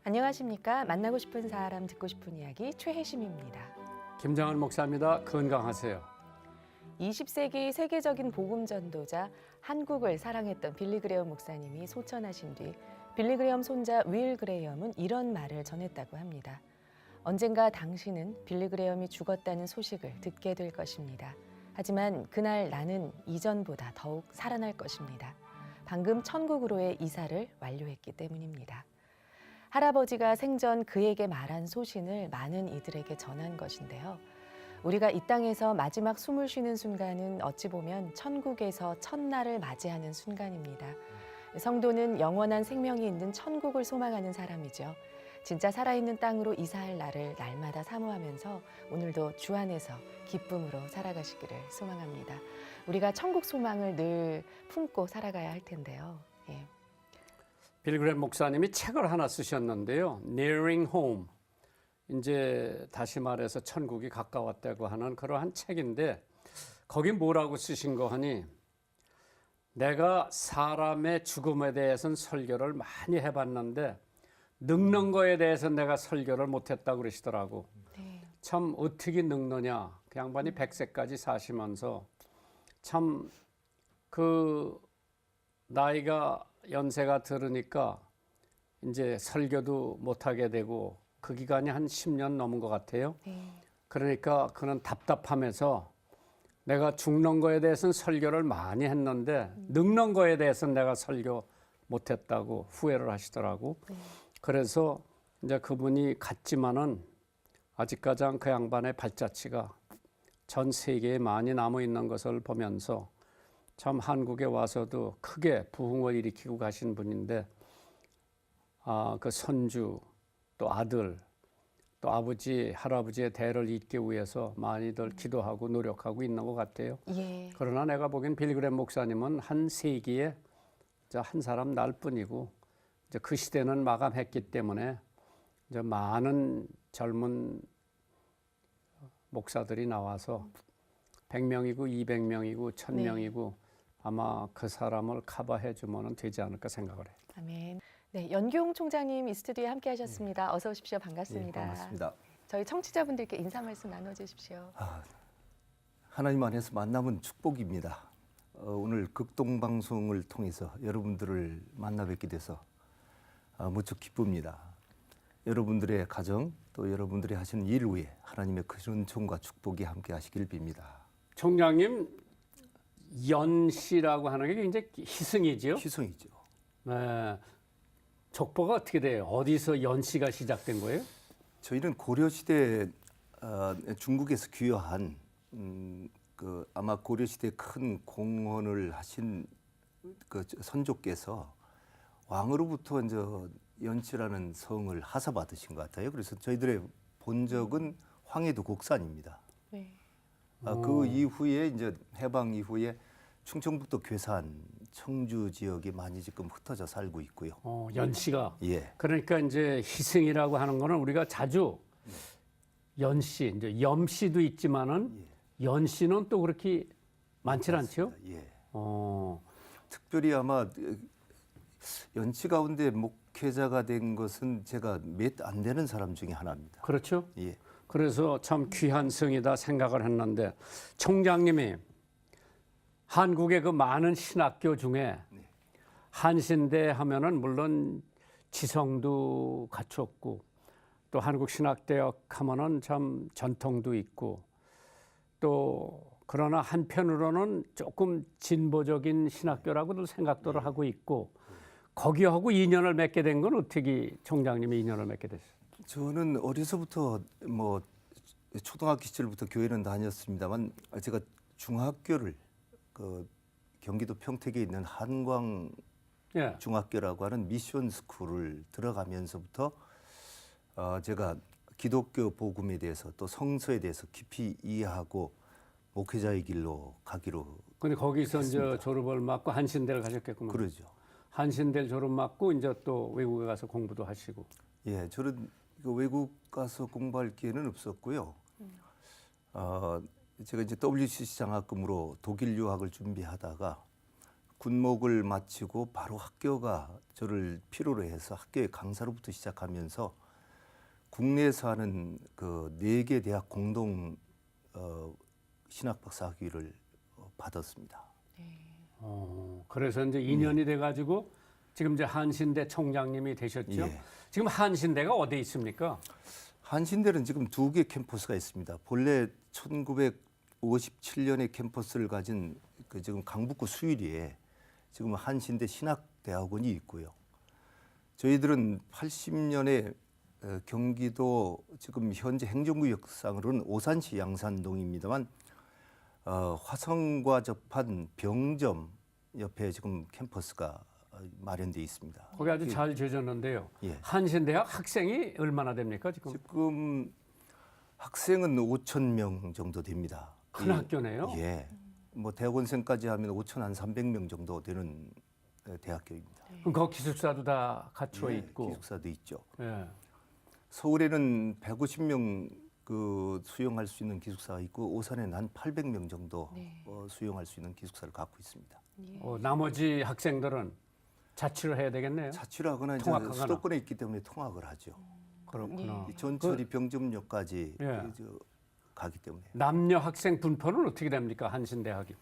안녕하십니까. 만나고 싶은 사람 듣고 싶은 이야기 최혜심입니다. 김장한 목사입니다. 건강하세요. 20세기 세계적인 복음 전도자 한국을 사랑했던 빌리 그레엄 목사님이 소천하신 뒤 빌리 그레엄 손자 윌 그레엄은 이런 말을 전했다고 합니다. 언젠가 당신은 빌리 그레엄이 죽었다는 소식을 듣게 될 것입니다. 하지만 그날 나는 이전보다 더욱 살아날 것입니다. 방금 천국으로의 이사를 완료했기 때문입니다. 할아버지가 생전 그에게 말한 소신을 많은 이들에게 전한 것인데요. 우리가 이 땅에서 마지막 숨을 쉬는 순간은 어찌 보면 천국에서 첫날을 맞이하는 순간입니다. 성도는 영원한 생명이 있는 천국을 소망하는 사람이죠. 진짜 살아있는 땅으로 이사할 날을 날마다 사모하면서 오늘도 주 안에서 기쁨으로 살아가시기를 소망합니다. 우리가 천국 소망을 늘 품고 살아가야 할 텐데요. 빌리 그레엄 목사님이 책을 하나 쓰셨는데요. Nearing Home. 이제 다시 말해서 천국이 가까웠다고 하는 그러한 책인데 거기 뭐라고 쓰신 거 하니 내가 사람의 죽음에 대해서는 설교를 많이 해봤는데 늙는 거에 대해서 내가 설교를 못했다고 그러시더라고. 네. 참 어떻게 늙느냐. 그 양반이 100세까지 사시면서 참 그 나이가 연세가 들으니까 이제 설교도 못하게 되고 그 기간이 한 10년 넘은 것 같아요. 그러니까 그는 답답하면서 내가 죽는 거에 대해서는 설교를 많이 했는데 늙는 거에 대해서는 내가 설교 못했다고 후회를 하시더라고. 그래서 이제 그분이 갔지만은 아직까지 그 양반의 발자취가 전 세계에 많이 남아 있는 것을 보면서 참 한국에 와서도 크게 부흥을 일으키고 가신 분인데 그 손주 또 아들 또 아버지 할아버지의 대를 잇기 위해서 많이들 기도하고 노력하고 있는 것 같아요. 예. 그러나 내가 보기엔 빌리 그레엄 목사님은 한 세기에 한 사람 날 뿐이고 이제 그 시대는 마감했기 때문에 이제 많은 젊은 목사들이 나와서 100명이고 200명이고 1000명이고 아마 그 사람을 커버해 주면 되지 않을까 생각을 해요. 아멘. 네, 연기홍 총장님 이 스튜디오에 함께 하셨습니다. 어서 오십시오. 반갑습니다. 네, 반갑습니다. 저희 청취자분들께 인사 말씀 나눠주십시오. 하나님 안에서 만남은 축복입니다. 오늘 극동방송을 통해서 여러분들을 만나 뵙게 돼서 무척 기쁩니다. 여러분들의 가정 또 여러분들이 하시는 일 위에 하나님의 큰 은총과 축복이 함께 하시길 빕니다. 총장님 연씨라고 하는 게 이제 희승이죠? 희성이죠. 네. 족보가 어떻게 돼요? 어디서 연씨가 시작된 거예요? 저희는 고려시대 중국에서 귀화한 아마 고려시대 큰 공헌을 하신 그 선조께서 왕으로부터 이제 연치라는 성을 하사받으신 것 같아요. 그래서 저희들의 본적은 황해도 곡산입니다. 네. 그 이후에 이제 해방 이후에 충청북도 괴산, 청주 지역에 많이 지금 흩어져 살고 있고요. 연씨가. 예. 그러니까 이제 희승이라고 하는 거는 우리가 자주 연씨, 이제 염씨도 있지만은 연씨는 또 그렇게 많지 않죠? 예. 특별히 특별히 아마 연치 가운데 목회자가 된 것은 제가 몇 안 되는 사람 중에 하나입니다. 그렇죠? 예. 그래서 참 귀한 성이다 생각을 했는데 총장님이 한국의 그 많은 신학교 중에 한신대 하면은 물론 지성도 갖췄고 또 한국신학대학 하면은 참 전통도 있고 또 그러나 한편으로는 조금 진보적인 신학교라고도 생각도 하고 있고 거기하고 인연을 맺게 된 건 어떻게 총장님이 인연을 맺게 됐어요? 저는 어려서부터 뭐 초등학교 시절부터 교회는 다녔습니다만 제가 중학교를 그 경기도 평택에 있는 한광 예. 중학교라고 하는 미션 스쿨을 들어가면서부터 제가 기독교 복음에 대해서 또 성서에 대해서 깊이 이해하고 목회자의 길로 가기로 근데 거기서 했습니다. 이제 졸업을 맞고 한신대를 가셨겠구만. 그러죠. 한신대를 졸업 맞고 이제 또 외국에 가서 공부도 하시고. 예, 저는 외국 가서 공부할 기회는 없었고요. 제가 이제 WCC 장학금으로 독일 유학을 준비하다가 군목을 마치고 바로 학교가 저를 필요로 해서 학교의 강사로부터 시작하면서 국내에서 하는 그 4개 대학 공동 신학박사 학위를 받았습니다. 그래서 이제 2년이 돼가지고 지금 이제 한신대 총장님이 되셨죠. 예. 지금 한신대가 어디에 있습니까? 한신대는 지금 2개 캠퍼스가 있습니다. 본래 1957년에 캠퍼스를 가진 그 지금 강북구 수유리에 지금 한신대 신학대학원이 있고요. 저희들은 80년에 경기도 지금 현재 행정구역상으로는 오산시 양산동입니다만 화성과 접한 병점 옆에 지금 캠퍼스가 마련돼 있습니다. 거기 아주 잘 지어졌는데요. 예. 한신대학 학생이 얼마나 됩니까 지금? 지금 학생은 5천 명 정도 됩니다. 큰 학교네요. 예. 뭐 대학원생까지 하면 5천 한 300명 정도 되는 대학교입니다. 그럼 거기 기숙사도 다 갖춰 예, 있고. 기숙사도 있죠. 예. 서울에는 150명 그 수용할 수 있는 기숙사가 있고 오산에는 한 800명 정도 네. 수용할 수 있는 기숙사를 갖고 있습니다. 나머지 학생들은 자취를 해야 되겠네요. 자취를 하거나 이제 통학하거나. 수도권에 있기 때문에 통학을 하죠. 그렇구나. 이 전철이 병점역까지 예. 가기 때문에. 남녀 학생 분포는 어떻게 됩니까 한신대학이?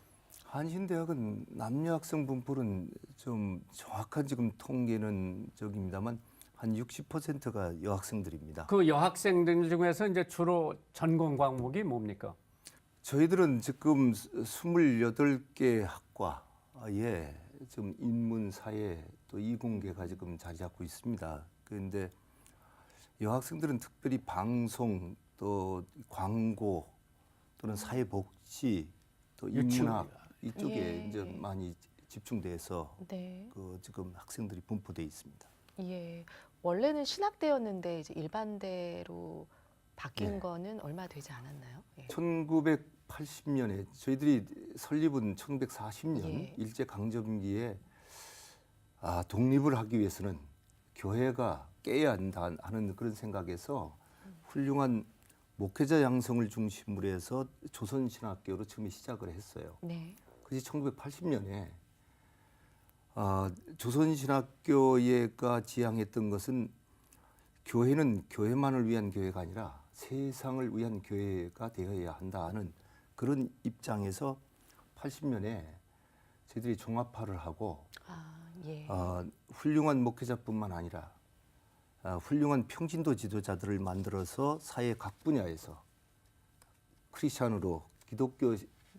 한신대학은 남녀 학생 분포는 좀 정확한 지금 통계는 적입니다만 한 60%가 여학생들입니다. 그 여학생들 중에서 이제 주로 전공 과목이 뭡니까? 저희들은 지금 28개 학과에 지금 인문, 사회 또 이공계가 지금 자리 잡고 있습니다. 그런데 여학생들은 특별히 방송 또 광고 또는 사회복지 또 유치원. 인문학 이쪽에 예. 이제 많이 집중돼서 네. 그 지금 학생들이 분포돼 있습니다. 예. 원래는 신학대였는데 이제 일반대로 바뀐 네. 거는 얼마 되지 않았나요? 예. 1980년에 저희들이 설립은 1940년 예. 일제 강점기에 독립을 하기 위해서는 교회가 깨야 한다 하는 그런 생각에서 훌륭한 목회자 양성을 중심으로 해서 조선신학교로 처음에 시작을 했어요. 네. 그래서 1980년에 조선신학교가 지향했던 것은 교회는 교회만을 위한 교회가 아니라 세상을 위한 교회가 되어야 한다 하는 그런 입장에서 80년에 저희들이 종합화를 하고 예. 훌륭한 목회자뿐만 아니라 훌륭한 평신도 지도자들을 만들어서 사회 각 분야에서 크리스찬으로 기독교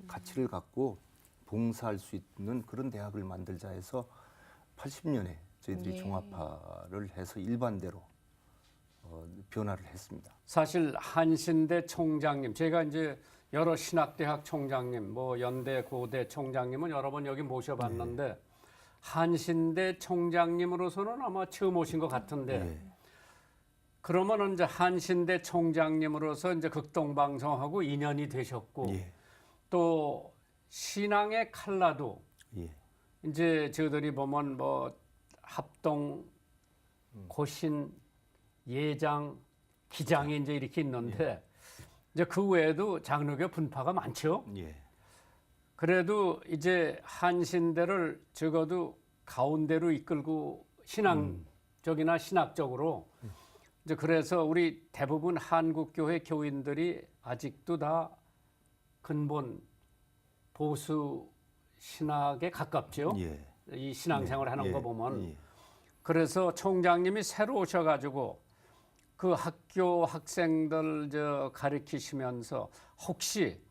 가치를 갖고 봉사할 수 있는 그런 대학을 만들자 해서 80년에 저희들이 예. 종합화를 해서 일반대로 변화를 했습니다. 사실 한신대 총장님, 제가 이제 여러 신학대학 총장님, 뭐 연대, 고대 총장님은 여러 번 여기 모셔봤는데 한신대 총장님으로서는 아마 처음 오신 것 같은데 네. 그러면 이제 한신대 총장님으로서 이제 극동방송하고 인연이 되셨고 예. 또 신앙의 칼라도 예. 이제 저희들이 보면 뭐 합동, 고신, 예장, 기장이 이제 이렇게 있는데 이제 그 외에도 장로교 분파가 많죠. 예. 그래도 이제 한신대를 적어도 가운데로 이끌고 신앙적이나 신학적으로 이제 그래서 우리 대부분 한국교회 교인들이 아직도 다 근본 보수 신학에 가깝죠. 예. 이 신앙생활 하는 예. 거 보면. 예. 그래서 총장님이 새로 오셔가지고 그 학교 학생들 가르치시면서 혹시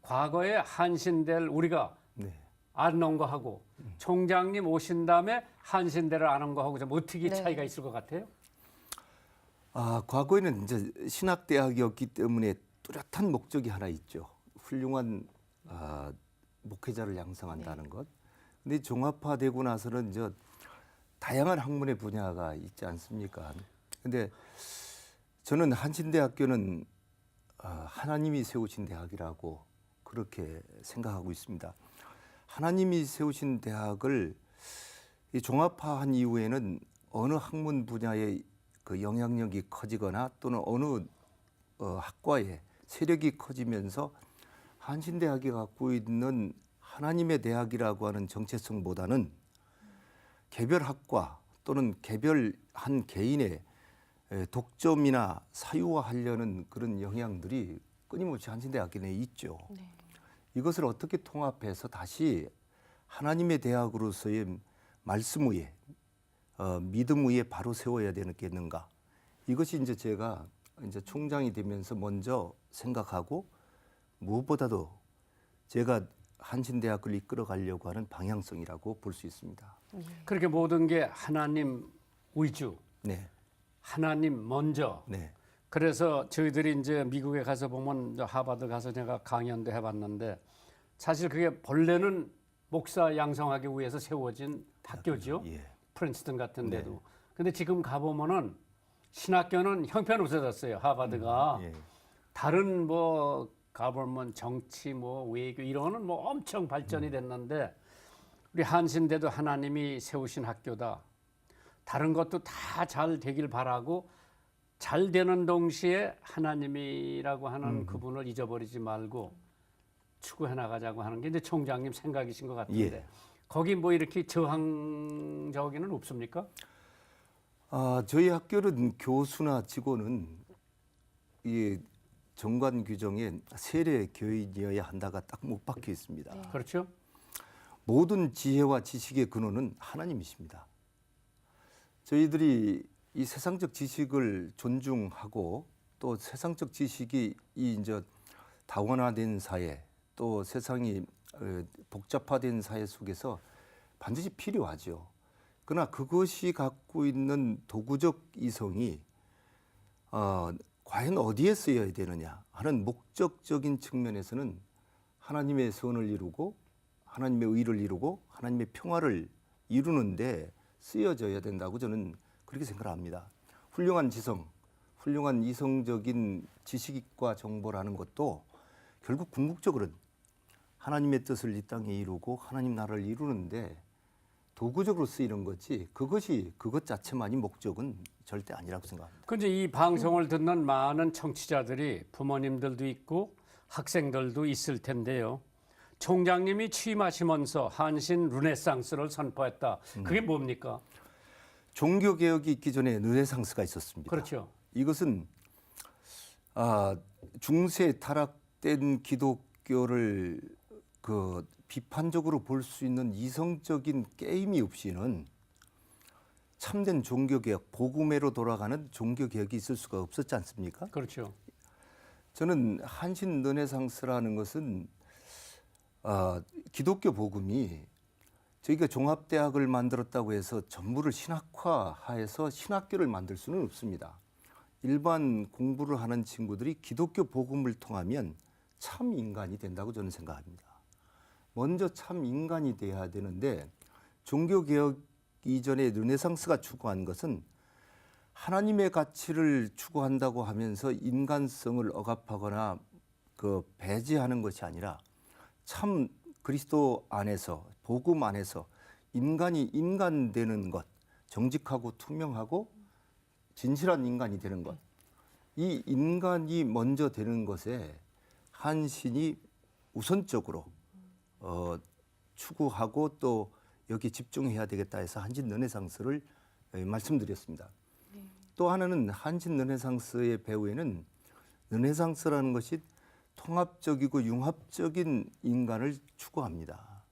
과거에 한신대를 우리가 네. 아는 거 하고 총장님 오신 다음에 한신대를 아는 거 하고 좀 어떻게 네. 차이가 있을 것 같아요? 과거에는 이제 신학대학이었기 때문에 뚜렷한 목적이 하나 있죠. 훌륭한 목회자를 양성한다는 것. 근데 종합화되고 나서는 이제 다양한 학문의 분야가 있지 않습니까? 근데 저는 한신대학교는 하나님이 세우신 대학이라고 그렇게 생각하고 있습니다. 하나님이 세우신 대학을 이 종합화한 이후에는 어느 학문 분야의 그 영향력이 커지거나 또는 어느 학과의 세력이 커지면서 한신대학이 갖고 있는 하나님의 대학이라고 하는 정체성보다는 개별학과 또는 개별한 개인의 독점이나 사유화하려는 그런 영향들이 끊임없이 한신대학교 내에 있죠. 네. 이것을 어떻게 통합해서 다시 하나님의 대학으로서의 말씀 위에 믿음 위에 바로 세워야 되겠는가? 이것이 이제 제가 이제 총장이 되면서 먼저 생각하고 무엇보다도 제가 한신대학을 이끌어 가려고 하는 방향성이라고 볼 수 있습니다. 그렇게 모든 게 하나님 위주, 네, 하나님 먼저. 네, 그래서 저희들이 이제 미국에 가서 보면 이제 하버드 가서 제가 강연도 해봤는데 사실 그게 본래는 목사 양성하기 위해서 세워진 학교죠. 예, 프린스턴 같은 네. 데도. 근데 지금 가보면은 신학교는 형편없어졌어요. 하버드가. 예, 다른 뭐 가보면 정치 뭐 외교 이런은 뭐 엄청 발전이 됐는데 우리 한신대도 하나님이 세우신 학교다. 다른 것도 다 잘 되길 바라고 잘 되는 동시에 하나님이라고 하는 그분을 잊어버리지 말고 추구해 나가자고 하는 게 이제 총장님 생각이신 것 같은데 예. 거기 뭐 이렇게 저항적이는 없습니까? 저희 학교는 교수나 직원은 이 정관 규정에 세례 교인이어야 한다가 딱 못 박혀 있습니다. 네. 그렇죠? 모든 지혜와 지식의 근원은 하나님이십니다. 저희들이 이 세상적 지식을 존중하고 또 세상적 지식이 이 이제 다원화된 사회 또 세상이 복잡화된 사회 속에서 반드시 필요하죠. 그러나 그것이 갖고 있는 도구적 이성이 과연 어디에 쓰여야 되느냐 하는 목적적인 측면에서는 하나님의 선을 이루고 하나님의 의를 이루고 하나님의 평화를 이루는데 쓰여져야 된다고 저는 그렇게 생각합니다. 훌륭한 지성, 훌륭한 이성적인 지식과 정보라는 것도 결국 궁극적으로는 하나님의 뜻을 이 땅에 이루고 하나님 나라를 이루는데 도구적으로 쓰이는 거지 그것 자체만이 목적은 절대 아니라고 생각합니다. 근데 이 방송을 듣는 많은 청취자들이 부모님들도 있고 학생들도 있을 텐데요. 총장님이 취임하시면서 한신 르네상스를 선포했다. 그게 뭡니까? 종교 개혁이 있기 전에 르네상스가 있었습니다. 그렇죠. 이것은 중세 타락된 기독교를 그 비판적으로 볼 수 있는 이성적인 게임이 없이는 참된 종교개혁, 복음회로 돌아가는 종교개혁이 있을 수가 없었지 않습니까? 그렇죠. 저는 한신 르네상스라는 것은 기독교 복음이 저희가 종합대학을 만들었다고 해서 전부를 신학화해서 신학교를 만들 수는 없습니다. 일반 공부를 하는 친구들이 기독교 복음을 통하면 참 인간이 된다고 저는 생각합니다. 먼저 참 인간이 돼야 되는데 종교개혁 이전에 르네상스가 추구한 것은 하나님의 가치를 추구한다고 하면서 인간성을 억압하거나 배제하는 것이 아니라 참 그리스도 안에서 복음 안에서 인간이 인간 되는 것, 정직하고 투명하고 진실한 인간이 되는 것, 이 인간이 먼저 되는 것에 한신이 우선적으로 추구하고 또 여기 집중해야 되겠다 해서 한신 르네상스를 말씀드렸습니다. 또 하나는 한신 르네상스의 배후에는 르네상스라는 것이 통합적이고 융합적인 인간을 추구합니다.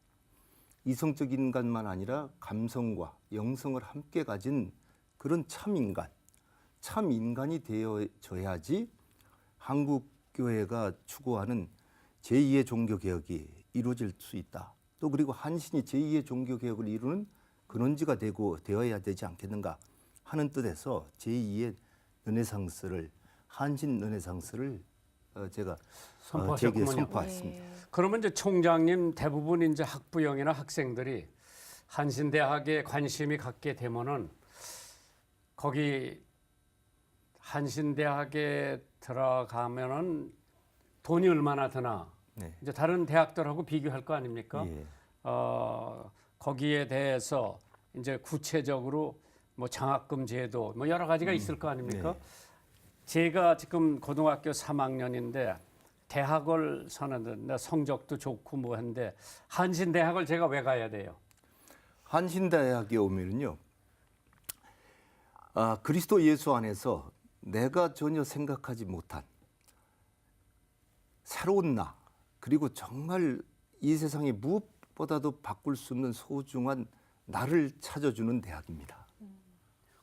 이성적 인간만 아니라 감성과 영성을 함께 가진 그런 참 인간이 되어져야지 한국 교회가 추구하는 제2의 종교개혁이 이루어질 수 있다. 또 그리고 한신이 제2의 종교개혁을 이루는 근원지가 되어야 되지 않겠는가 하는 뜻에서 제2의 르네상스를 한신 르네상스를 제가 제게 선포했습니다. 그러면 이제 총장님 대부분 이제 학부형이나 학생들이 한신대학에 관심이 갖게 되면은 거기 한신대학에 들어가면은 돈이 얼마나 드나 네. 이제 다른 대학들하고 비교할 거 아닙니까? 예. 거기에 대해서 이제 구체적으로 뭐 장학금 제도 뭐 여러 가지가 있을 거 아닙니까? 네. 제가 지금 고등학교 3학년인데 대학을 선언했는데 성적도 좋고 뭐 했는데 한신대학을 제가 왜 가야 돼요? 한신대학에 오면은요, 그리스도 예수 안에서 내가 전혀 생각하지 못한 새로운 나, 그리고 정말 이 세상에 무엇보다도 바꿀 수 없는 소중한 나를 찾아주는 대학입니다.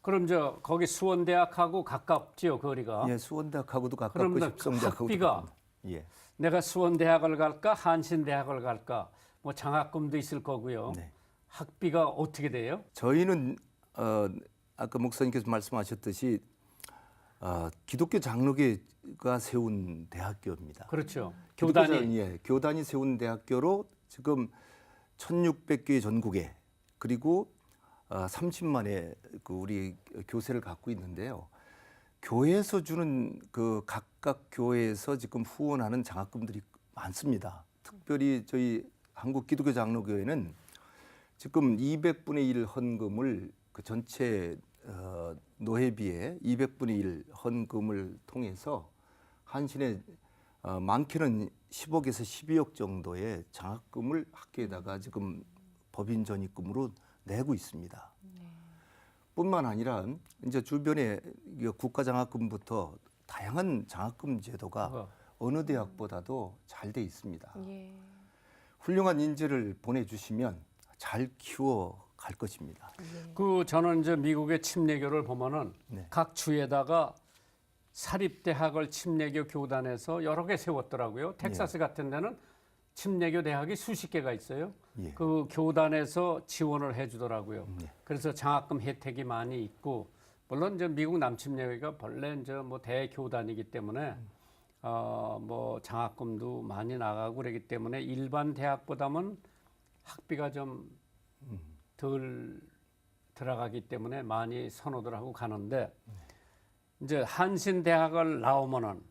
그럼 저 거기 수원대학하고 가깝지요, 거리가? 예, 수원대학하고도 가깝고 그러면 십성대학하고도 학비가 가깝습니다. 예, 내가 수원대학을 갈까 한신대학을 갈까 뭐 장학금도 있을 거고요. 네. 학비가 어떻게 돼요? 저희는 아까 목사님께서 말씀하셨듯이 기독교 장로교가 세운 대학교입니다. 그렇죠. 기독교 교단이 교단이 세운 대학교로 지금 1,600개의 전국에 그리고 30만의 그 우리 교세를 갖고 있는데요. 교회에서 주는 그 각각 교회에서 지금 후원하는 장학금들이 많습니다. 특별히 저희 한국 기독교 장로교회는 지금 200분의 1 헌금을 그 전체 노회비의 200분의 1 헌금을 통해서 한신의 많게는 10억에서 12억 정도의 장학금을 학교에다가 지금 법인 전입금으로 내고 있습니다. 뿐만 아니라 이제 주변에 국가 장학금부터 다양한 장학금 제도가 어느 대학보다도 잘 돼 있습니다. 예. 훌륭한 인재를 보내주시면 잘 키워 갈 것입니다. 그 저는 이제 미국의 침례교를 보면은 네. 각 주에다가 사립대학을 침례교 교단에서 여러 개 세웠더라고요. 텍사스 같은 데는 침례교 대학이 수십 개가 있어요. 예. 그 교단에서 지원을 해주더라고요. 네. 그래서 장학금 혜택이 많이 있고 물론 이제 미국 남침례교가 본래 이제 뭐 대교단이기 때문에 뭐 장학금도 많이 나가고 그러기 때문에 일반 대학보다는 학비가 좀 덜 들어가기 때문에 많이 선호들 하고 가는데 이제 한신 대학을 나오면은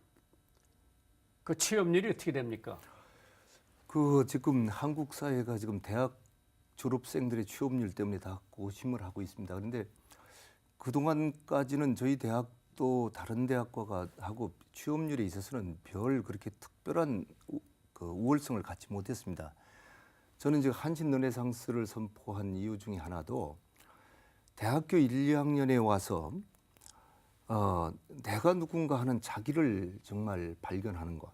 그 취업률이 어떻게 됩니까? 그 지금 한국 사회가 지금 대학 졸업생들의 취업률 때문에 다 고심을 하고 있습니다. 그런데 그동안까지는 저희 대학도 다른 대학과 하고 취업률에 있어서는 별 그렇게 특별한 그 우월성을 갖지 못했습니다. 저는 지금 한신 르네상스를 선포한 이유 중에 하나도 대학교 1, 2학년에 와서 내가 누군가 하는 자기를 정말 발견하는 것.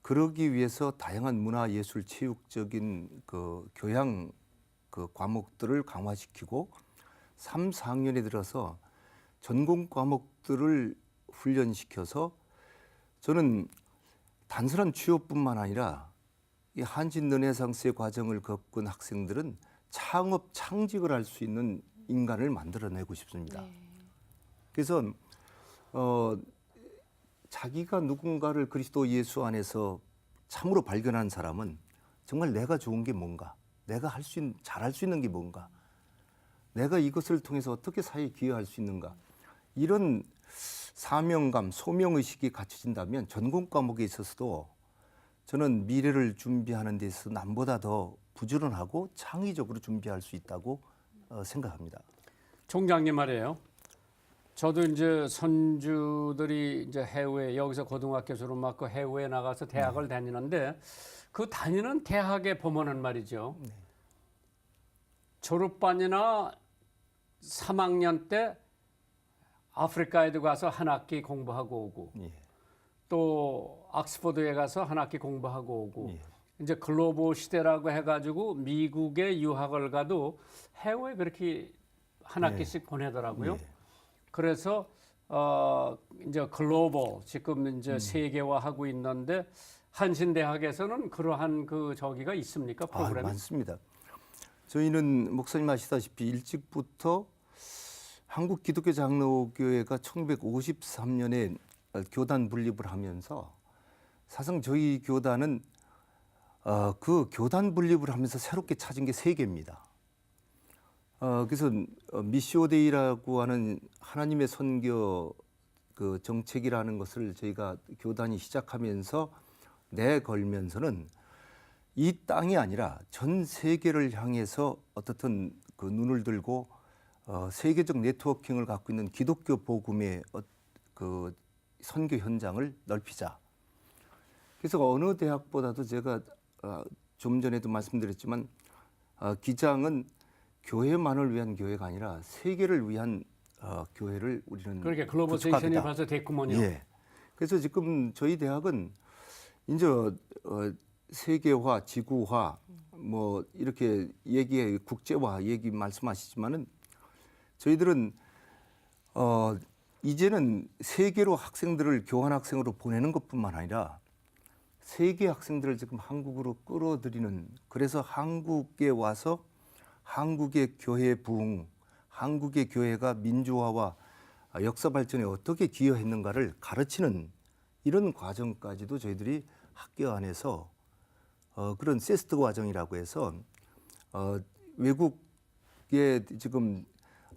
그러기 위해서 다양한 문화, 예술, 체육적인 그 교양 그 과목들을 강화시키고 3, 4학년에 들어서 전공 과목들을 훈련시켜서 저는 단순한 취업뿐만 아니라 이 한신 르네상스의 과정을 겪은 학생들은 창업, 창직을 할 수 있는 인간을 만들어내고 싶습니다. 네. 그래서 자기가 누군가를 그리스도 예수 안에서 참으로 발견한 사람은 정말 내가 좋은 게 뭔가, 내가 잘할 수 있는 게 뭔가, 내가 이것을 통해서 어떻게 사회에 기여할 수 있는가, 이런 사명감, 소명의식이 갖춰진다면 전공 과목에 있어서도 저는 미래를 준비하는 데 있어서 남보다 더 부지런하고 창의적으로 준비할 수 있다고 생각합니다. 총장님 말이에요. 저도 이제 손주들이 이제 해외 여기서 고등학교 졸업하고 해외에 나가서 대학을 다니는데 그 다니는 대학에 보면은 말이죠. 졸업반이나 3학년 때 아프리카에도 가서 한 학기 공부하고 오고 예. 또 옥스퍼드에 가서 한 학기 공부하고 오고 예. 이제 글로벌 시대라고 해가지고 미국에 유학을 가도 해외에 그렇게 한 학기씩 보내더라고요. 예. 그래서 이제 글로벌 지금 이제 세계화하고 있는데 한신대학에서는 그러한 그 저기가 있습니까? 프로그램이? 많습니다. 저희는 목사님 아시다시피 일찍부터 한국 기독교 장로교회가 1953년에 교단 분립을 하면서 사실 저희 교단은 그 교단 분립을 하면서 새롭게 찾은 게 3개입니다. 그래서 미시오데이라고 하는 하나님의 선교 그 정책이라는 것을 저희가 교단이 시작하면서 내걸면서는 이 땅이 아니라 전 세계를 향해서 어떻든 그 눈을 들고 세계적 네트워킹을 갖고 있는 기독교 복음의 그 선교 현장을 넓히자. 그래서 어느 대학보다도 제가 좀 전에도 말씀드렸지만 기장은 교회만을 위한 교회가 아니라 세계를 위한 교회를 우리는 그렇게 글로벌세이션이 구축하겠다. 벌써 됐구먼요. 예. 그래서 지금 저희 대학은 이제 세계화, 지구화, 뭐 이렇게 얘기해 국제화 얘기 말씀하시지만은 저희들은 이제는 세계로 학생들을 교환 학생으로 보내는 것뿐만 아니라 세계 학생들을 지금 한국으로 끌어들이는, 그래서 한국에 와서 한국의 교회 부흥, 한국의 교회가 민주화와 역사 발전에 어떻게 기여했는가를 가르치는 이런 과정까지도 저희들이 학교 안에서 그런 세스트 과정이라고 해서 외국의 지금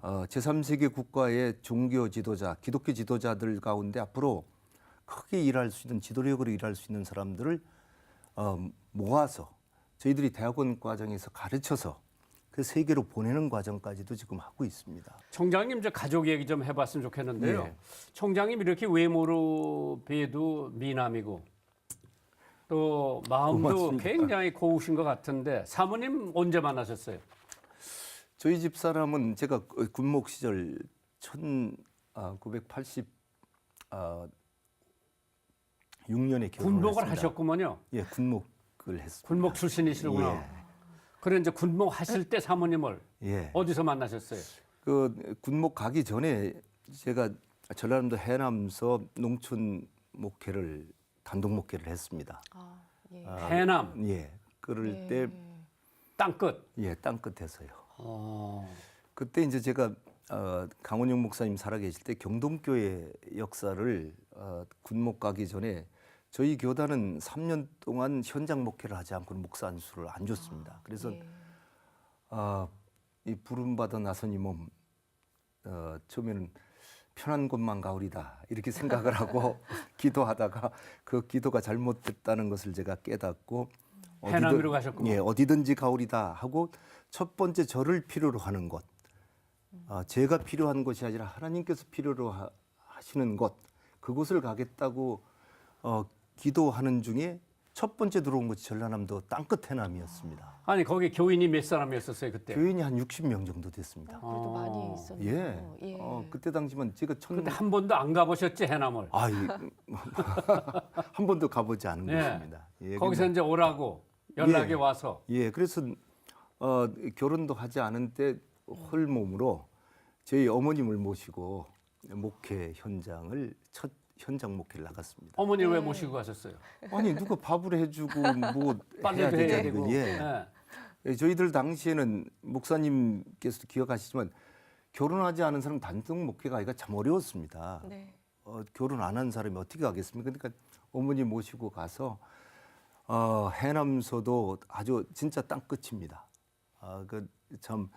제3세계 국가의 종교 지도자, 기독교 지도자들 가운데 앞으로 크게 일할 수 있는, 지도력으로 일할 수 있는 사람들을 모아서 저희들이 대학원 과정에서 가르쳐서 그 세계로 보내는 과정까지도 지금 하고 있습니다. 총장님 저 가족 얘기 좀 해봤으면 좋겠는데요. 예. 총장님 이렇게 외모로 봬도 미남이고 또 마음도 고맙습니다. 굉장히 고우신 것 같은데 사모님 언제 만나셨어요? 저희 집 사람은 제가 군목 시절 1986년에 결혼을 군복을 했습니다. 하셨구먼요. 예, 군목을 했습니다. 군목 출신이시구나. 예. 그래 이제 군목 하실 때 사모님을 예. 어디서 만나셨어요? 그 군목 가기 전에 제가 전라남도 해남서 농촌 목회를 단독 목회를 했습니다. 예. 해남 예. 그럴 때 땅끝. 예, 땅 끝에서요. 어. 그때 이제 제가 강원영 목사님 살아계실 때 경동교회 역사를 군목 가기 전에 저희 교단은 3년 동안 현장 목회를 하지 않고는 목사 안수를 안 줬습니다. 그래서 예. 이 부름받아 나선 이 몸 처음에는 편한 곳만 가오리다 이렇게 생각을 하고 기도하다가 그 기도가 잘못됐다는 것을 제가 깨닫고 해남으로 가셨구만. 예, 어디든지 가오리다 하고 첫 번째 저를 필요로 하는 곳, 제가 필요한 곳이 아니라 하나님께서 필요로 하시는 곳, 그곳을 가겠다고 기도하는 중에 첫 번째 들어온 곳이 전라남도 땅끝 해남이었습니다. 아니 거기 교인이 몇 사람이었었어요 그때? 교인이 한 60명 정도 됐습니다. 그래도 많이 있었네요. 예. 예. 그때 당시만 제가 근데 한 번도 안 가보셨지 해남을? 한 번도 가보지 않은 예. 곳입니다. 예, 거기서 근데- 이제 오라고 연락이 예. 와서 예, 그래서 결혼도 하지 않은 때 홀몸으로 저희 어머님을 모시고 목회 현장을 첫 현장 목회를 나갔습니다. 어머니 왜 모시고 가셨어요? 아니 누가 밥을 해주고 뭐 해야 빨래도 해야 되잖아요. 되고. 예. 예, 저희들 당시에는 목사님께서도 기억하시지만 결혼하지 않은 사람 단독 목회가 하기가 참 어려웠습니다. 네. 결혼 안 한 사람이 어떻게 가겠습니까? 그러니까 어머니 모시고 가서 해남서도 아주 진짜 땅끝입니다. 그참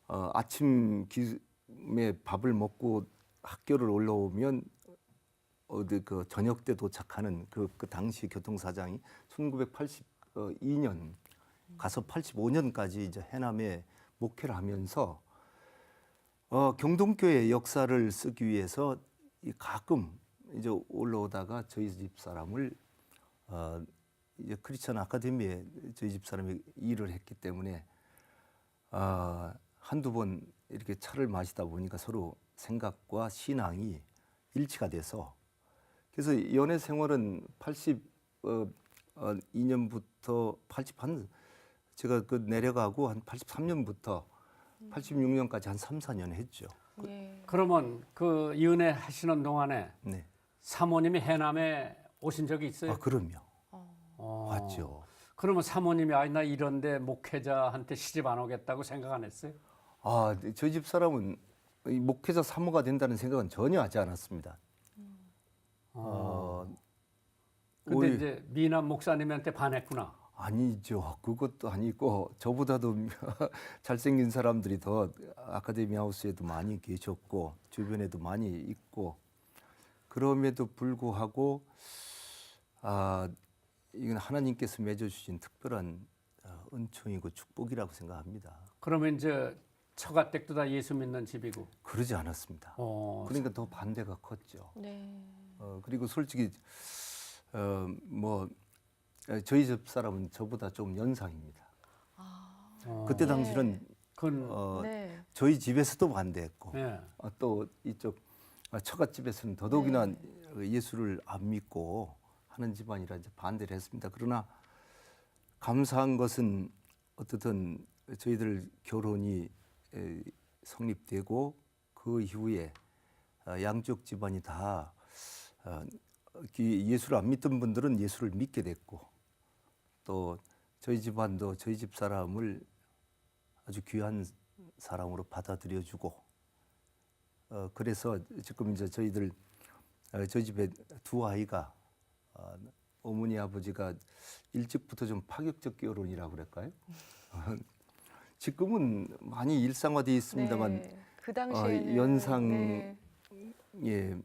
아침 기에 밥을 먹고 학교를 올라오면 어디 그 저녁 때 도착하는 그 당시 교통사장이 1982년 가서 85년까지 이제 해남에 목회를 하면서 경동교회 역사를 쓰기 위해서 가끔 이제 올라오다가 저희 집 사람을 이제 크리스천 아카데미에 저희 집 사람이 일을 했기 때문에 한두 번 이렇게 차를 마시다 보니까 서로 생각과 신앙이 일치가 돼서 그래서 연애 생활은 82년부터 80한 제가 그 내려가고 한 83년부터 86년까지 한 3, 4년 했죠. 예. 그러면 그 연애 하시는 동안에 네. 사모님이 해남에 오신 적이 있어요? 그럼요. 어. 왔죠. 그러면 사모님이 나 이런데 목회자한테 시집 안 오겠다고 생각 안 했어요? 저희 집 사람은 이 목회자 사모가 된다는 생각은 전혀 하지 않았습니다. 근데 오히려- 이제 미남 목사님한테 반했구나. 아니죠. 그것도 아니고 저보다도 잘생긴 사람들이 더 아카데미 하우스에도 많이 계셨고 주변에도 많이 있고 그럼에도 불구하고 이건 하나님께서 맺어주신 특별한 은총이고 축복이라고 생각합니다. 그러면 이제 처가댁도 다 예수 믿는 집이고. 그러지 않았습니다. 그러니까 더 반대가 컸죠. 네. 그리고 솔직히 뭐 저희 집 사람은 저보다 좀 연상입니다. 어, 그때 네. 당시는 그건 네. 저희 집에서도 반대했고 예. 또 이쪽 처갓집에서는 더더욱이나 네. 예수를 안 믿고 하는 집안이라 이제 반대를 했습니다. 그러나 감사한 것은 어떻든 저희들 결혼이 성립되고 그 이후에 양쪽 집안이 다 예수를 안 믿던 분들은 예수를 믿게 됐고 또 저희 집안도 저희 집 사람을 아주 귀한 사람으로 받아들여주고 그래서 지금 이제 저희들 저희 집에 두 아이가 어머니 아버지가 일찍부터 좀 파격적 결혼이라고 그럴까요? 지금은 많이 일상화되어 있습니다만 네. 그 당시에는 연상의 네.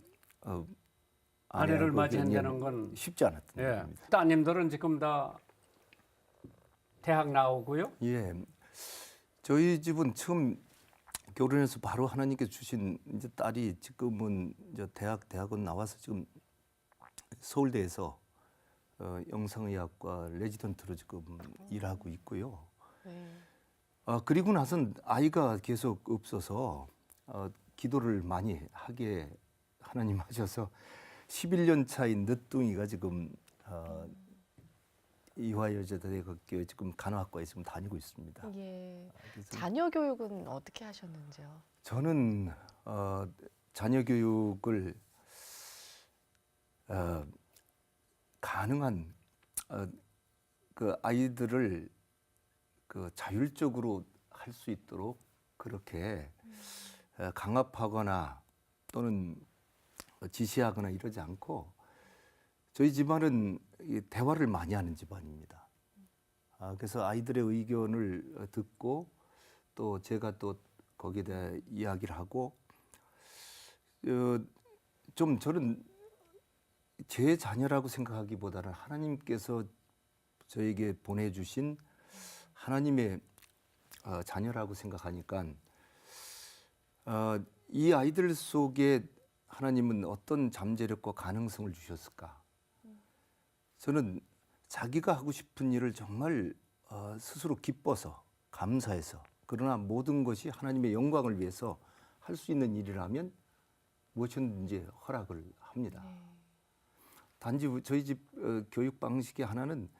아내를 아내하고 맞이한다는 건 쉽지 않았던 예. 겁니다. 따님들은 지금 다 대학 나오고요. 예, 저희 집은 처음 결혼해서 바로 하나님께 주신 이제 딸이 지금은 이제 대학원 나와서 지금 서울대에서 영상의학과 레지던트로 지금 일하고 있고요. 네. 그리고 나선 아이가 계속 없어서 기도를 많이 하게 하나님 하셔서 11년 차인 늦둥이가 지금 이화여자대학교 지금 간호학과에 지금 다니고 있습니다. 예. 그래서 자녀 교육은 어떻게 하셨는지요? 저는 자녀 교육을 가능한 그 아이들을 그 자율적으로 할 수 있도록 그렇게 강압하거나 또는 지시하거나 이러지 않고 저희 집안은 이 대화를 많이 하는 집안입니다. 그래서 아이들의 의견을 듣고 또 제가 또 거기에 대해 이야기를 하고 좀 저는 제 자녀라고 생각하기보다는 하나님께서 저에게 보내주신 하나님의 자녀라고 생각하니까 이 아이들 속에 하나님은 어떤 잠재력과 가능성을 주셨을까? 저는 자기가 하고 싶은 일을 정말 스스로 기뻐서 감사해서 그러나 모든 것이 하나님의 영광을 위해서 할 수 있는 일이라면 무엇이든지 허락을 합니다. 단지 저희 집 교육 방식의 하나는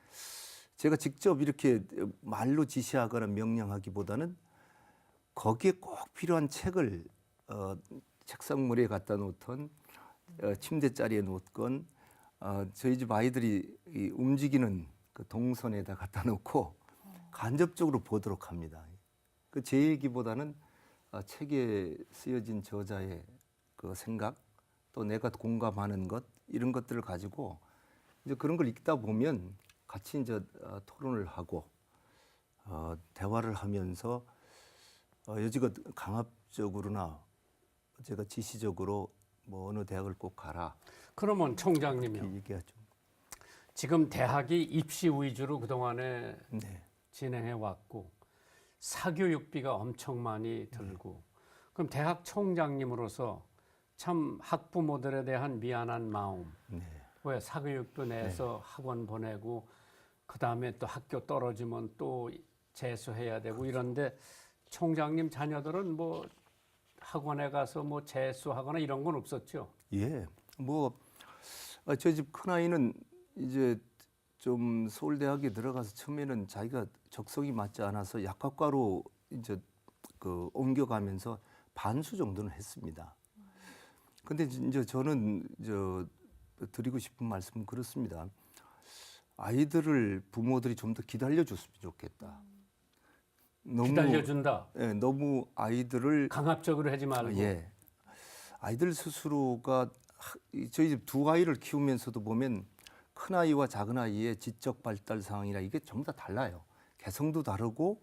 제가 직접 이렇게 말로 지시하거나 명령하기보다는 거기에 꼭 필요한 책을 책상물에 갖다 놓던 침대 자리에 놓건 저희 집 아이들이 움직이는 그 동선에다 갖다 놓고 간접적으로 보도록 합니다. 그 제 얘기보다는 책에 쓰여진 저자의 그 생각 또 내가 공감하는 것 이런 것들을 가지고 이제 그런 걸 읽다 보면 같이 이제 토론을 하고 대화를 하면서 여지껏 강압적으로나 제가 지시적으로 뭐 어느 대학을 꼭 가라 그러면 총장님이요. 이렇게 얘기하죠. 지금 대학이 입시 위주로 그동안에 네. 진행해 왔고 사교육비가 엄청 많이 들고 그럼 대학 총장님으로서 참 학부모들에 대한 미안한 마음 네. 왜 사교육도 내서 학원 보내고 그다음에 또 학교 떨어지면 또 재수해야 되고 이런데 총장님 자녀들은 뭐 학원에 가서 뭐 재수하거나 이런 건 없었죠? 예. 뭐 저희 집 큰아이는 이제 좀 서울대학에 들어가서 처음에는 자기가 적성이 맞지 않아서 약학과로 이제 그 옮겨가면서 반수 정도는 했습니다. 근데 이제 저는 드리고 싶은 말씀은 그렇습니다. 아이들을 부모들이 좀 더 기다려줬으면 좋겠다. 너무, 기다려준다. 예, 너무 아이들을 강압적으로 하지 말고. 예, 아이들 스스로가 저희 집 두 아이를 키우면서도 보면 큰 아이와 작은 아이의 지적 발달 상황이나 이게 전부 다 달라요. 개성도 다르고.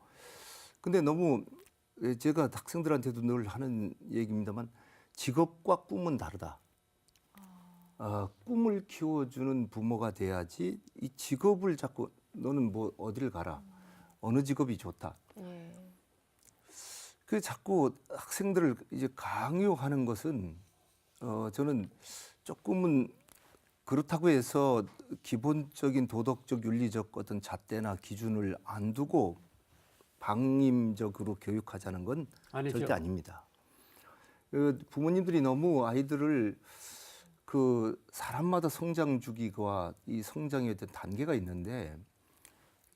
근데 너무 제가 학생들한테도 늘 하는 얘기입니다만 직업과 꿈은 다르다. 꿈을 키워주는 부모가 돼야지 이 직업을 자꾸 너는 뭐 어디를 가라. 어느 직업이 좋다. 예. 그 자꾸 학생들을 이제 강요하는 것은 저는 조금은 그렇다고 해서 기본적인 도덕적 윤리적 어떤 잣대나 기준을 안 두고 방임적으로 교육하자는 건 아니죠. 절대 아닙니다. 부모님들이 너무 아이들을 그 사람마다 성장 주기와 이 성장의 어떤 단계가 있는데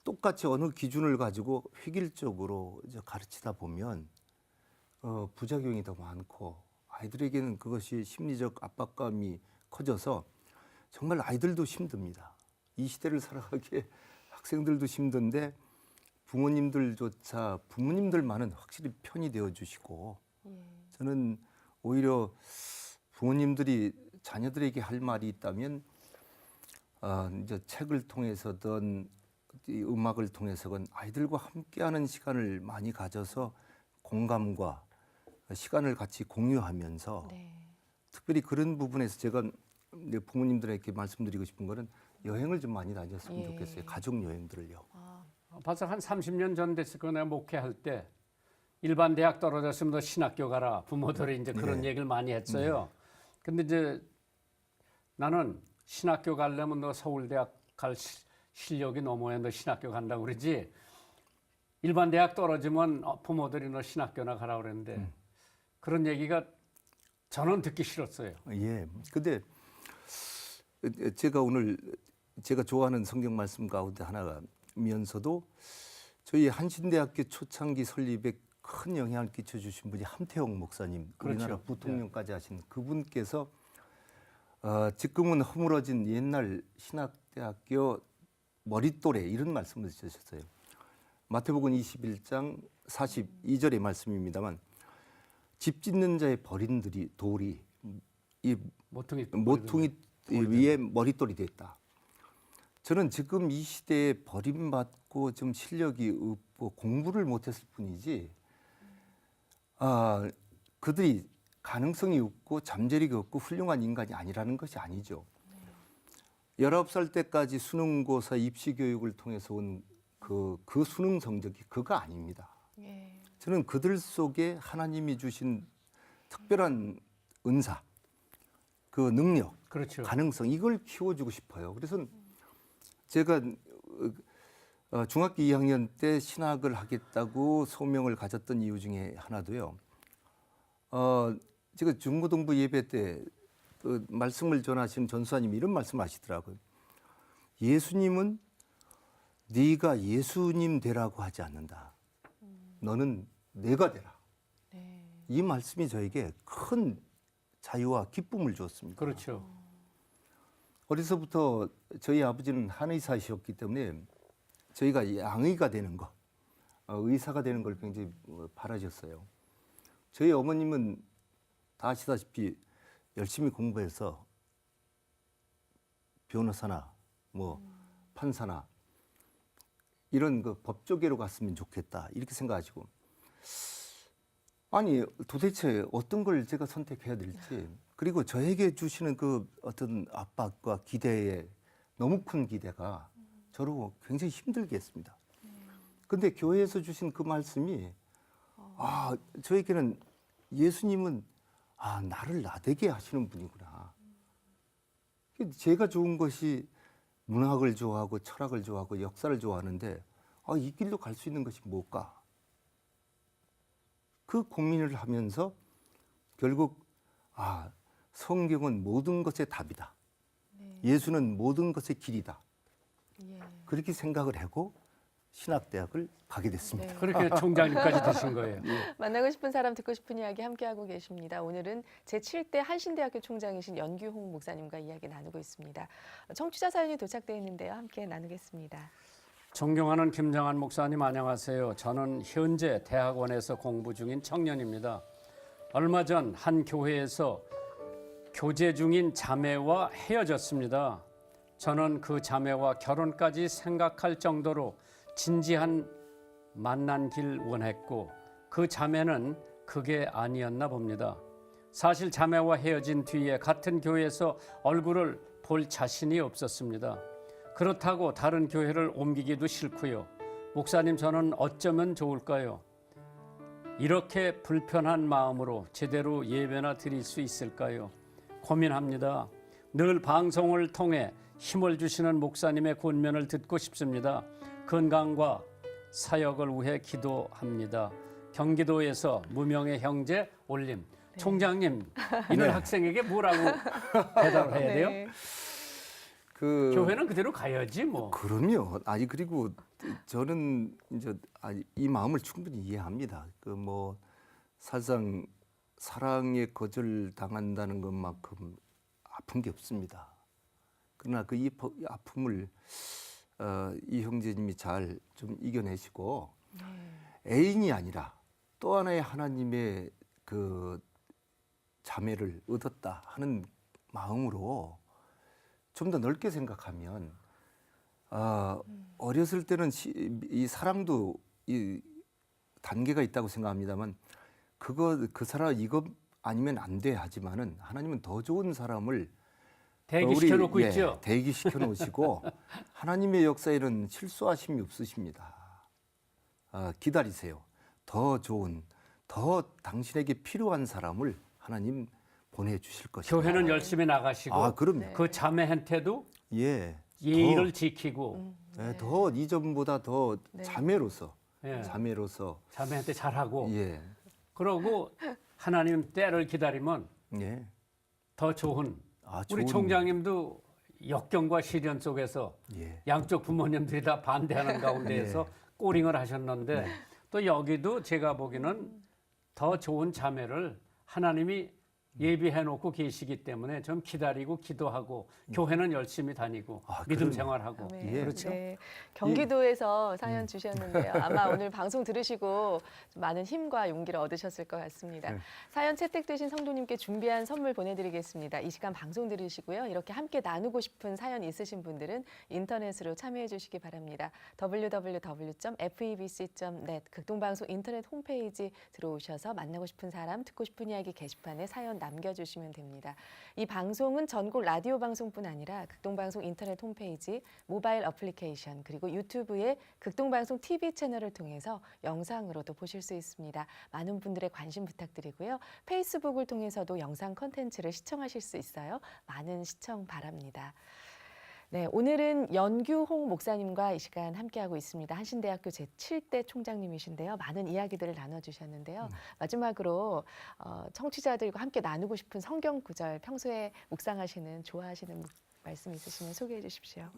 똑같이 어느 기준을 가지고 획일적으로 이제 가르치다 보면 부작용이 더 많고 아이들에게는 그것이 심리적 압박감이 커져서 정말 아이들도 힘듭니다. 이 시대를 살아가기에 학생들도 힘든데 부모님들조차 부모님들만은 확실히 편이 되어 주시고 저는 오히려 부모님들이 자녀들에게 할 말이 있다면 이제 책을 통해서든 이 음악을 통해서든 아이들과 함께하는 시간을 많이 가져서 공감과 시간을 같이 공유하면서 네. 특별히 그런 부분에서 제가 내 부모님들에게 말씀드리고 싶은 거는 여행을 좀 많이 다녔으면 예. 좋겠어요. 가족 여행들을요. 아, 벌써 한 30년 전 됐을 거나 내가 목회할 때 일반 대학 떨어졌으면 너 신학교 가라. 부모들이 이제 그런 네. 얘기를 많이 했어요. 근데 이제 나는 신학교 가려면 너 서울대학 갈 실력이 넘어야 너 신학교 간다고 그러지. 일반 대학 떨어지면 부모들이 너 신학교나 가라 그랬는데 그런 얘기가 저는 듣기 싫었어요. 예. 근데 제가 오늘 제가 좋아하는 성경 말씀 가운데 하나면서도 저희 한신대학교 초창기 설립에 큰 영향을 끼쳐주신 분이 함태영 목사님, 그렇죠. 우리나라 부통령까지 하신 그분께서 지금은 허물어진 옛날 신학대학교 머릿돌에 이런 말씀을 주셨어요. 마태복음 21장 42절의 말씀입니다만 집 짓는 자의 버린 돌이 이 모퉁이 위에 머릿돌이 됐다. 저는 지금 이 시대에 버림받고 좀 실력이 없고 공부를 못했을 뿐이지 그들이 가능성이 없고 잠재력이 없고 훌륭한 인간이 아니라는 것이 아니죠. 19살 때까지 수능고사 입시교육을 통해서 온 그 수능 성적이 그거 아닙니다. 예. 저는 그들 속에 하나님이 주신 특별한 은사, 그 능력, 그렇죠. 가능성 이걸 키워주고 싶어요. 그래서 제가 중학교 2학년 때 신학을 하겠다고 소명을 가졌던 이유 중에 하나도요. 제가 중고등부 예배 때 말씀을 전하신 전수사님이 이런 말씀하시더라고요. 예수님은 네가 예수님 되라고 하지 않는다. 너는 내가 되라. 네. 이 말씀이 저에게 큰 자유와 기쁨을 주었습니다. 그렇죠. 어려서부터 저희 아버지는 한의사이셨기 때문에 저희가 양의가 되는 거, 의사가 되는 걸 굉장히 바라셨어요. 저희 어머님은 다 아시다시피 열심히 공부해서 변호사나 뭐 판사나 이런 그 법조계로 갔으면 좋겠다 이렇게 생각하시고 아니 도대체 어떤 걸 제가 선택해야 될지 그리고 저에게 주시는 그 어떤 압박과 기대에 너무 큰 기대가 저를 굉장히 힘들게 했습니다. 근데 교회에서 주신 그 말씀이 저에게는 예수님은 나를 나되게 하시는 분이구나. 제가 좋은 것이 문학을 좋아하고 철학을 좋아하고 역사를 좋아하는데 이 길로 갈 수 있는 것이 뭘까? 그 고민을 하면서 결국 성경은 모든 것의 답이다. 네. 예수는 모든 것의 길이다. 예. 그렇게 생각을 하고 신학대학을 가게 됐습니다. 네. 그렇게 총장님까지 되신 거예요. 만나고 싶은 사람 듣고 싶은 이야기 함께하고 계십니다. 오늘은 제7대 한신대학교 총장이신 연규홍 목사님과 이야기 나누고 있습니다. 청취자 사연이 도착되어 있는데요. 함께 나누겠습니다. 존경하는 김정한 목사님 안녕하세요. 저는 현재 대학원에서 공부 중인 청년입니다. 얼마 전 한 교회에서 교제 중인 자매와 헤어졌습니다. 저는 그 자매와 결혼까지 생각할 정도로 진지한 만난길 원했고 그 자매는 그게 아니었나 봅니다. 사실 자매와 헤어진 뒤에 같은 교회에서 얼굴을 볼 자신이 없었습니다. 그렇다고 다른 교회를 옮기기도 싫고요. 목사님 저는 어쩌면 좋을까요? 이렇게 불편한 마음으로 제대로 예배나 드릴 수 있을까요? 고민합니다. 늘 방송을 통해 힘을 주시는 목사님의 권면을 듣고 싶습니다. 건강과 사역을 위해 기도합니다. 경기도에서 무명의 형제 올림. 총장님, 이런 학생에게 뭐라고 대답을 해야 돼요? 네. 교회는 그대로 가야지 뭐. 그럼요. 아니 그리고 저는 이제 이 마음을 충분히 이해합니다. 그 뭐 사실상 사랑에 거절당한다는 것만큼 아픈 게 없습니다. 그러나 그 이 아픔을 이 형제님이 잘 좀 이겨내시고 애인이 아니라 또 하나의 하나님의 그 자매를 얻었다 하는 마음으로 좀 더 넓게 생각하면 어렸을 때는 이 사랑도 이 단계가 있다고 생각합니다만 그 사람 이거 아니면 안 돼 하지만은 하나님은 더 좋은 사람을 대기시켜 놓고 있죠. 대기시켜 놓으시고 하나님의 역사에는 실수하심이 없으십니다. 기다리세요. 더 좋은, 더 당신에게 필요한 사람을 하나님 보내주실 것입니다. 교회는 열심히 나가시고 그럼요. 그 자매한테도 예, 예의를 지키고 더 이전보다 더 자매로서 예. 자매한테 잘하고 예, 그러고 하나님 때를 기다리면 예. 더 좋은 우리 좋은- 총장님도 역경과 시련 속에서 예. 양쪽 부모님들이 다 반대하는 가운데에서 꼬링을 하셨는데 또 여기도 제가 보기에는 더 좋은 자매를 하나님이 예비해 놓고 계시기 때문에 좀 기다리고 기도하고 교회는 열심히 다니고 믿음 그럼요. 생활하고 아멘. 예. 그렇죠. 네. 경기도에서 사연 주셨는데요. 아마 오늘 방송 들으시고 좀 많은 힘과 용기를 얻으셨을 것 같습니다. 네. 사연 채택되신 성도님께 준비한 선물 보내드리겠습니다. 이 시간 방송 들으시고요. 이렇게 함께 나누고 싶은 사연 있으신 분들은 인터넷으로 참여해 주시기 바랍니다. www.febc.net 극동방송 인터넷 홈페이지 들어오셔서 만나고 싶은 사람, 듣고 싶은 이야기 게시판에 사연 남겨주시면 됩니다. 이 방송은 전국 라디오 방송뿐 아니라 극동방송 인터넷 홈페이지, 모바일 어플리케이션 그리고 유튜브의 극동방송 TV 채널을 통해서 영상으로도 보실 수 있습니다. 많은 분들의 관심 부탁드리고요. 페이스북을 통해서도 영상 콘텐츠를 시청하실 수 있어요. 많은 시청 바랍니다. 네, 오늘은 연규홍 목사님과 이 시간 함께하고 있습니다. 한신대학교 제7대 총장님이신데요. 많은 이야기들을 나눠주셨는데요. 마지막으로 청취자들과 함께 나누고 싶은 성경 구절, 평소에 묵상하시는, 좋아하시는 말씀 있으시면 소개해 주십시오.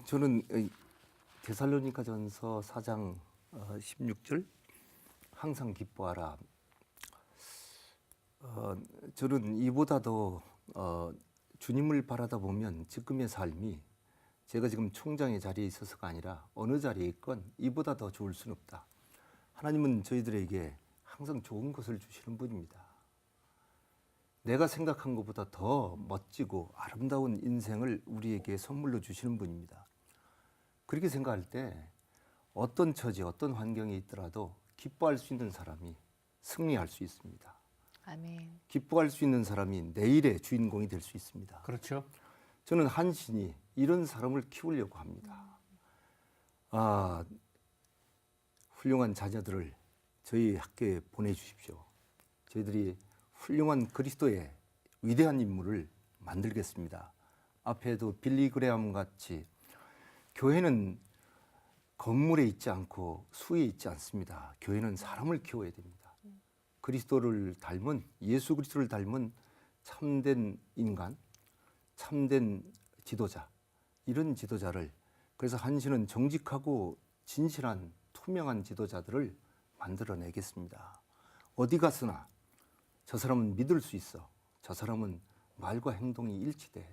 저는 데살로니가전서 4장 16절 항상 기뻐하라. 저는 이보다 더 주님을 바라다 보면 지금의 삶이 제가 지금 총장의 자리에 있어서가 아니라 어느 자리에 있건 이보다 더 좋을 수는 없다. 하나님은 저희들에게 항상 좋은 것을 주시는 분입니다. 내가 생각한 것보다 더 멋지고 아름다운 인생을 우리에게 선물로 주시는 분입니다. 그렇게 생각할 때 어떤 처지, 어떤 환경에 있더라도 기뻐할 수 있는 사람이 승리할 수 있습니다. 아멘. 기뻐할 수 있는 사람이 내일의 주인공이 될 수 있습니다. 그렇죠. 저는 한신이 이런 사람을 키우려고 합니다. 훌륭한 자녀들을 저희 학교에 보내주십시오. 저희들이 훌륭한 그리스도의 위대한 인물을 만들겠습니다. 앞에도 빌리 그레함 같이 교회는 건물에 있지 않고 수에 있지 않습니다. 교회는 사람을 키워야 됩니다. 그리스도를 닮은, 예수 그리스도를 닮은 참된 인간, 참된 지도자, 이런 지도자를, 그래서 한신은 정직하고 진실한 투명한 지도자들을 만들어내겠습니다. 어디 가서나 저 사람은 믿을 수 있어, 저 사람은 말과 행동이 일치돼,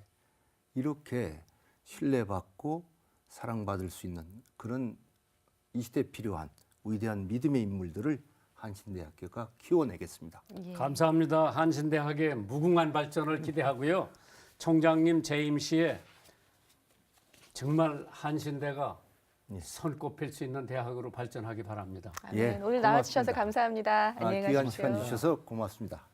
이렇게 신뢰받고 사랑받을 수 있는 그런 이 시대에 필요한 위대한 믿음의 인물들을 한신대학교가 키워내겠습니다. 예. 감사합니다. 한신대학의 무궁한 발전을 기대하고요. 총장님 재임 시에 정말 한신대가 손꼽힐 수 있는 대학으로 발전하기 바랍니다. 아멘. 예, 오늘 고맙습니다. 나와주셔서 감사합니다. 안녕히 귀한 가십시오. 시간 주셔서 고맙습니다.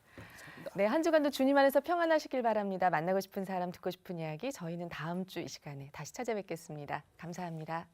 네, 한 주간도 주님 안에서 평안하시길 바랍니다. 만나고 싶은 사람, 듣고 싶은 이야기, 저희는 다음 주 이 시간에 다시 찾아뵙겠습니다. 감사합니다.